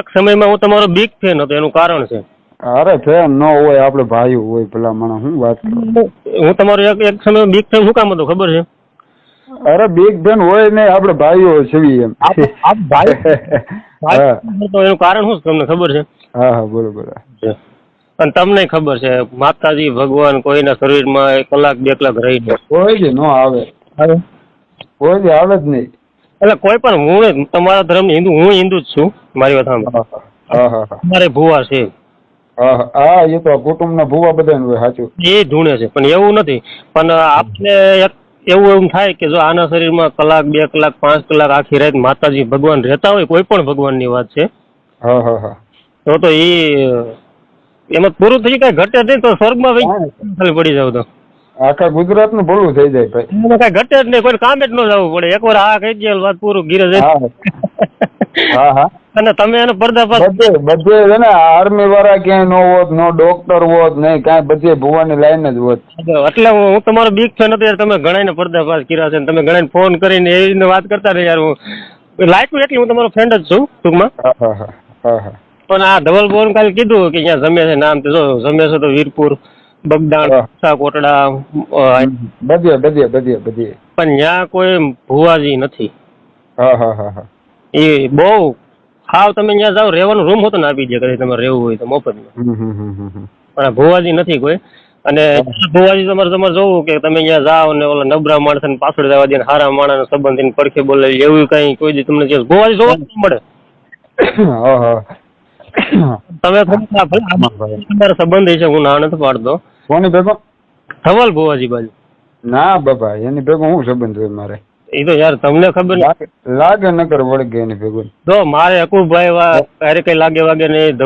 એક સમયમાં હું તમારો બિગ ફેન હતો, એનું કારણ છે. અરે ફેન ન હોય, આપણે ભાઈઓ હોય, ભલા માણસ શું વાત કરો. હું તમારો એક સમય બિગ ફેન શું કામ હતો ખબર છે? અરે બિગ ફેન હોય ને આપણે ભાઈઓ છીએ એમ. તો એનું કારણ શું તમને ખબર છે? હા હા બરોબર. અને તમને ખબર છે માતાજી ભગવાન કોઈના શરીરમાં કલાક 2 કલાક રહી કોઈ જ ન આવે, કોઈ જ આવે જ નહીં. એટલે કોઈ પણ, હું તમારા ધર્મ હિન્દુ, હું હિન્દુ જ છું, મારી વાત સાંભળો. મારે ભૂવા છે. હા એ તો કુટુંબના ભૂવા બધા હોય, સાચું. એ ધૂણે છે, પણ એવું નથી. પણ આપણે એવું થાય કે જો આના શરીરમાં કલાક 2 કલાક 5 કલાક આખી રાત માતાજી ભગવાન રહેતા હોય, કોઈ પણ ભગવાનની વાત છે, તો એમાં પૂરું થઈ કઈ ઘટે નહીં, તો સ્વર્ગમાં ખાલી પડી જાવ તો આખા ગુજરાત નું ભલું થઈ જાય ભાઈ. કઈ ઘટે જ નહીં, કોઈ કામે જ ન જવું પડે. એકવાર આ કહી દે વાત પૂરું ગીરે અને તમે એનો પર્દાફાશ બધે છે ને, આર્મી વાળા ક્યાંય નો હોત, નો ડોક્ટર હોત, નહીં કાંઈ, બધે ભુવાની લાઈન જ હોત. એટલે હું તમારો બિગ ફેન હતો યાર. તમે ઘણા પર્દાફાશ કર્યા છે, તમે ઘણા ફોન કરીને એવી વાત કરતા રહે યાર. હું લાઈક એટલી, હું તમારો ફ્રેન્ડ જ છું ટૂંકમાં. પણ આ ધવલ બોન કાલે કીધું કે અહીંયા જમે છે, નામ જો જમે છે તો વીરપુર, બગદાણ, કોટડા, બધે. પણ ત્યાં કોઈ ભુવાજી નથી. એ બહુ હાવ, તમે ત્યાં જાઓ રહેવાનું રૂમ હોતો ને આપી દે, કદાચ તમારે રહેવું હોય તો મફતમાં. પણ ભુવાજી નથી કોઈ. અને ભુવાજી તમારે જોવું કે તમે અહીંયા જાઓ ને ઓલા નબળા માણસ પાછળ જવા દે, હારા માણસ સંબંધી પડખે બોલે, એવું કઈ કોઈ દી તમને ભુવાજી જોવા મળે. તમે તમારા સંબંધી છે, હું ના નથી પાડતો. કોની ભેગો? ધવલ ભુવાજી બાજુ. ના બાબા, એની ભેગો હું સંબંધ હોય મારે? એ તો યાર તમને ખબર લાગે નકર વળગે એની ભેગું. જો મારે અકુભાઈ અરે કઈ લાગે વાગે નહીં.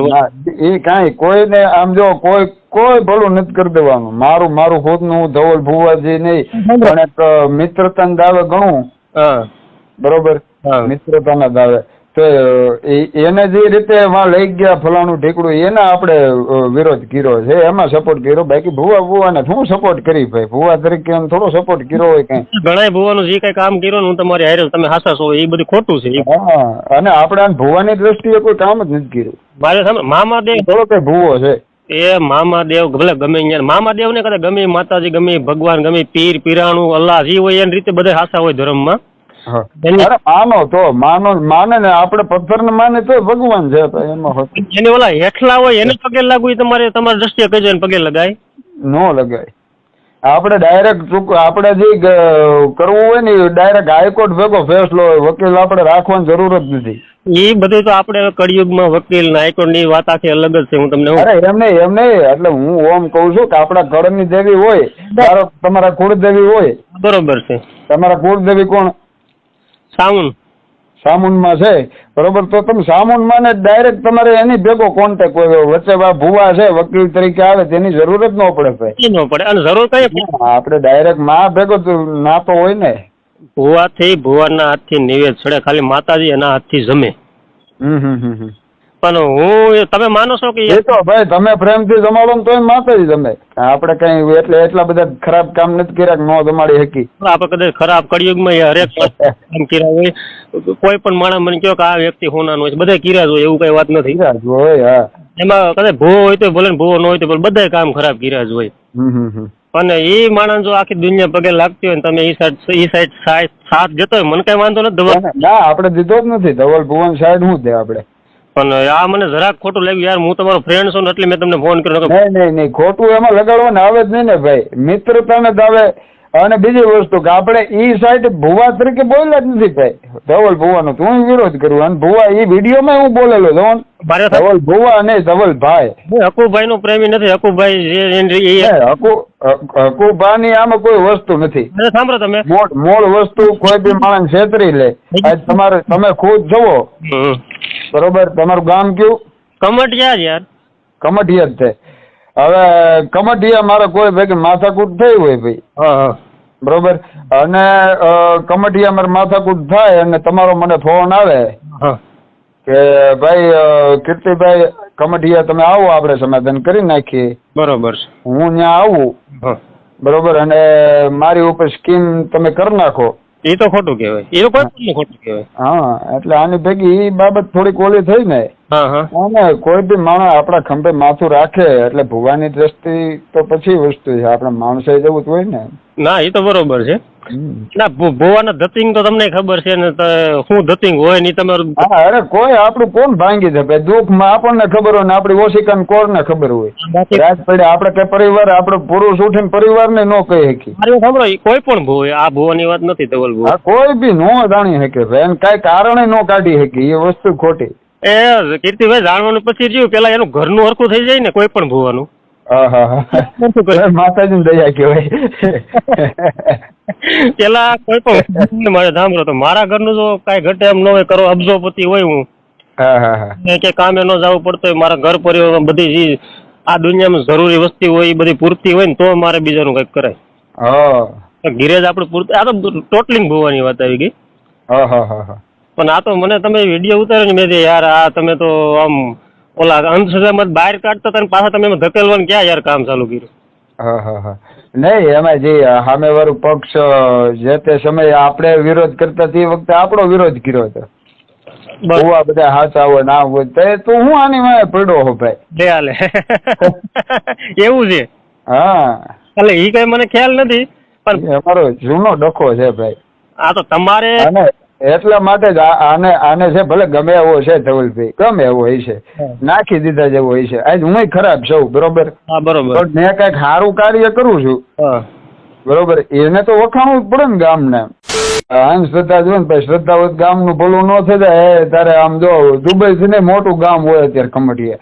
એ કાંઈ કોઈને આમ જો કોઈ ભલું નથી કરી દેવાનું. મારું ખુદનું ધવલ ભુવાજી નહીં, પણ એક મિત્રતાના દાવે ઘણું. બરોબર, મિત્રતાના દાવે તો એને જે રીતે લઈ ગયા ફલાણું ઢીકડું, એને આપણે વિરોધ કર્યો છે, એમાં સપોર્ટ કર્યો. બાકી ભુવાને શું સપોર્ટ કરી ભાઈ? ભુવા તરીકે એમ થોડો સપોર્ટ કર્યો હોય કઈ? ઘણા ભુવાનું જે કઈ કામ કર્યું ને, હું તમારી હારે તમે હાસા છો, એ બધું ખોટું છે. અને આપણે ભુવાની દ્રષ્ટિએ કોઈ કામ જ નથી કર્યું. મારે મામાદેવ થોડો કઈ ભુવો છે. એ મામાદેવ ભલે ગમે અહીંયા, મામાદેવ ને કદાચ ગમે માતાજી, ગમે ભગવાન, ગમે પીર પીરાણું, અલ્લાહ જે હોય એની રીતે બધા હાસા હોય ધર્મમાં. માને ને આપણે પથ્થર ને માને તો ભગવાન છે. એની ઓલા હેઠલા હોય એને પગે લાગવું, તમારે તમારી દ્રષ્ટિએ કહેજો એને પગે લગાય નો લગાય. આપણે ડાયરેક્ટ આપણે જે કરવું હોય ને ડાયરેક્ટ હાઈકોર્ટ ભેગો ફેસલો હોય, વકીલ આપણે રાખવાની જરૂર જ નથી. એ બધું તો આપણે કળિયુગમાં વકીલ ને હાઈકોર્ટ ની વાત આખી અલગ જ છે. હું તમને એમ નહીં એટલે હું ઓમ કઉ છું કે આપણા કળની દેવી હોય, તમારા કુળદેવી હોય. બરોબર છે. તમારા કુળદેવી કોણ? સામુન માં છે, બરોબર. તો તમે સામુન માં ને ડાયરેક્ટ તમારે એની ભેગો કોન્ટેક્ટ હોય. વચ્ચે ભુવા છે વકીલ તરીકે આવે તેની જરૂર જ ન પડે ભાઈ. ન પડે. અને જરૂર કઈ આપણે ડાયરેક્ટ માં ભેગો નાતો હોય ને. ભુવાથી ભુવાના હાથથી નિવેદ ચડે, ખાલી માતાજી એના હાથથી જમે. પણ હું તમે માનો છો કે એ તો ભાઈ તમે પ્રેમથી જમાડો ને તોય માતાજી જમે. આપણે કઈ એટલા બધા ખરાબ કામ નથી કર્યા કે ન જમાડી શકી. આપણે કદાચ ખરાબ કળિયુગમાં હરેક કામ કર્યા હોય, કોઈ પણ માણસ મને કહો કે આ વ્યક્તિ હોનાનો હોય, બધા કર્યા જ હોય, એવું કઈ વાત નથી હોય. એમાં કદાચ ભૂવો હોય તો ભલે, ભૂવો ન હોય તો બધા કામ ખરાબ કર્યા જ હોય. અને એ માણસ જો આખી દુનિયા પગે લાગતી હોય ને તમે એ સાઈડ સાથ જતો હોય, મને કઈ વાંધો નથી. ના આપણે દીધો જ નથી ધવલ ભુવન સાઈડ શું દે આપણે. પણ આ મને જરાક ખોટું લાગ્યું યાર. હું તમારો ફ્રેન્ડ છું ને એટલે મેં તમને ફોન કર્યો. નહીં ખોટું એમાં લગાડવાનું આવે જ નહીં ને ભાઈ. મિત્રતાને જ આવે. અને બીજી વસ્તુ કે આપણે ઈ સાઈડ ભુવા તરીકે બોલ્યા જ નથી ભાઈ. ધવલ ભુવાનો હું વિરોધ કરું. અને ભુવા એ વિડીયોમાં હું બોલેલો ધવલ ભુવા નહીં ધવલભાઈ. હકુભાઈ નો પ્રેમી નથી. હકુભાઈ હકુભા ની આમાં કોઈ વસ્તુ નથી. સાંભળો તમે, મૂળ વસ્તુ કોઈ બી માણસ છેતરી લે. તમે ખુદ જુઓ, બરોબર. તમારું ગામ કયું? કમઠિયા યાર. કમઠિયા જ છે. હવે કમઠિયા મારે કોઈ ભેગી માથાકૂટ થઈ હોય ભાઈ, બરોબર. અને કમઠિયા મારે માથાકૂટ થાય અને તમારો મને ફોન આવે કે ભાઈ કીર્તિભાઈ કમઠિયા તમે આવો, આપણે સમાધાન કરી નાખીએ. બરોબર. હું ત્યાં આવું, બરોબર. અને મારી ઉપર સ્કીમ તમે કરી નાખો. એ તો ખોટું કહેવાય, એ તો કોઈ પણ ખોટું કહેવાય. હા એટલે આની ભેગી એ બાબત થોડીક ઓલી થઈ ને. હા હા. અને કોઈ બી માણસ આપણા ખંભે માથું રાખે એટલે ભુવાની દ્રષ્ટિ તો પછી વસ્તુ છે, આપણે માણસે જવું જ હોય ને. ના એ તો બરોબર છે. ના ભુવાના ધતિંગ તો તમને ખબર છે ને, શું ધતિંગ હોય ને તમારું. હા અરે કોઈ આપણું કોણ ભાંગી શકે, દુઃખમાં આપણને ખબર હોય ને આપણી ઓશિકા કોરને ખબર હોય. રાત પડે આપણે કઈ પરિવાર આપણે પુરુષ ઉઠીને પરિવારને ન કહી શકીએ. ખબર કોઈ પણ ભૂ આ ભુવાની વાત નથી ધવલ ભુવા. હા કોઈ બી નો જાણી શકે એને કઈ કારણે નો કાઢી શકે, એ વસ્તુ ખોટી. એ કીર્તિભાઈ જાણવાનું પછી રહ્યું પેલા એનું ઘરનું હરખું થઈ જાય ને કોઈ પણ ભુવાનું. માતાજી દયા કહેવાય. પેલા કોઈ પણ મારે સાંભળો તો મારા ઘરનું જો કઈ ઘટે એમ ન હોય, કરો અબજોપતિ હોય હું કે કામે ન જવું પડતું હોય, મારા ઘર પરિવારમાં બધી જે આ દુનિયામાં જરૂરી વસ્તુ હોય એ બધી પૂરતી હોય ને તો મારે બીજાનું કઈક કરાય. ગિરેજ આપડે પૂરતી, આ તો ટોટલિંગ ભુવાની વાત આવી ગઈ. પણ આ તો મને તમે વિડીયો ઉતાર્યો ને મેં યાર આ તમે તો આમ ઓલા અંધશ્રદ્ધામાં બહાર કાઢતા હતા પાછા તમે એમાં ધકેલવાનું ક્યાં યાર કામ ચાલુ કર્યું. નહીં એમાં જે સામે વાળું પક્ષ જે તે સમયે આપણે વિરોધ કરતા તે વખતે આપણો વિરોધ કર્યો હતો. ભુવા બધા હાચા હોય ના હોય તો હું આની માં પડ્યો હો ભાઈ. બે હાલે એવું છે. હા એટલે એ કઈ મને ખ્યાલ નથી પણ અમારો જૂનો ડખો છે ભાઈ. આ તો તમારે એટલા માટે જ આને છે ભલે ગમે એવો છે ધવલભાઈ, ગમે એવો હોય છે, નાખી દીધા જેવો હોય છે. આજ હું ખરાબ છું બરોબર, બરોબર મેં કઈક સારું કાર્ય કરું છું બરોબર, એને તો વખાણવું જ પડે ને ગામને. અંધશ્રદ્ધા જો ને શ્રદ્ધા હોય ગામ નું ભલું ન થઈ જાય. તારે આમ જો દુબઈ થી ને મોટું ગામ હોય અત્યારે કમટીએ.